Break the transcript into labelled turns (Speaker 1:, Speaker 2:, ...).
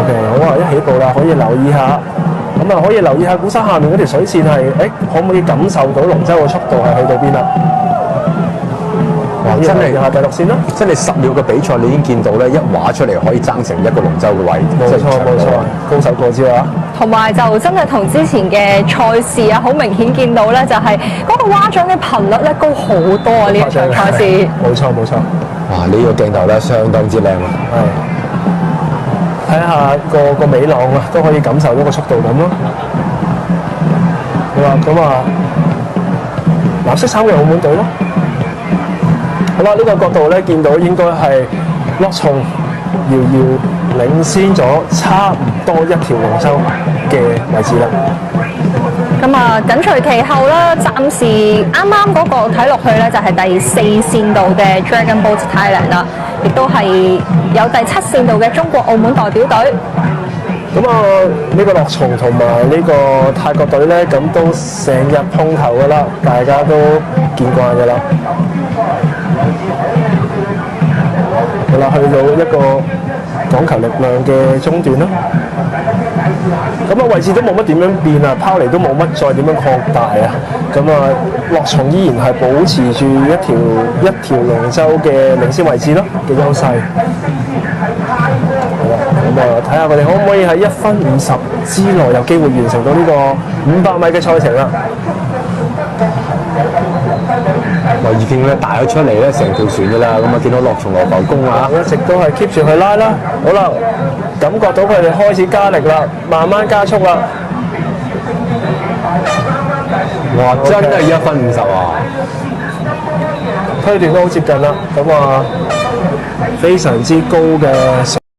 Speaker 1: OK， 好啊，一起步啦，可以留意下。咁啊，可以留意下鼓山下面嗰條水線係，可唔可以感受到龍舟嘅速度係去到邊啦？
Speaker 2: 哇！真係
Speaker 1: 下第六線啦，
Speaker 2: 真係10秒嘅比賽，你已經見到咧，一畫出嚟可以爭成一個龍舟嘅位，
Speaker 1: 冇錯冇錯，高手過招啊！
Speaker 3: 同埋就真係同之前嘅賽事啊，好明顯見到咧，就係嗰個劃槳嘅頻率咧高好多啊！呢一場賽事，
Speaker 1: 冇錯冇錯。
Speaker 2: 哇！呢個鏡頭咧相當之靚啊！
Speaker 1: 係，睇下個尾浪啊，都可以感受到個速度咁咯。好啦，咁啊，藍色衫嘅澳門隊咯。好啦，呢個角度咧，見到應該係樂松遙遙領先咗差唔多一條龍舟嘅位置啦。
Speaker 3: 咁啊，緊隨其後啦，暫時啱啱嗰個睇落去咧，就係第4線度嘅 Dragon Boat Thailand 啦，亦都係有第7線度嘅中國澳門代表隊。
Speaker 1: 咁啊，呢個樂松同埋呢個泰國隊咧，咁都成日碰頭噶啦，大家都見慣噶啦。好啦，去到一個講求力量嘅中段啦。咁啊，位置都冇乜點樣變啊，拋離都冇乜再點樣擴大啊。咁啊，樂松依然係保持住一條龍舟嘅領先位置咯嘅優勢。好啦，咁啊，睇下佢哋可唔可以喺1分50之內有機會完成到呢個500米嘅賽程啦。
Speaker 2: 哇！已經咧帶咗出嚟咧成條船㗎啦，咁啊見到樂松羅浮宮啊，
Speaker 1: 一直都係 keep 住佢拉啦。好啦，感覺到佢哋開始加力啦，慢慢加速啦。
Speaker 2: 哇！真係1分50啊！
Speaker 1: 推斷都好接近啦，咁啊非常之高嘅。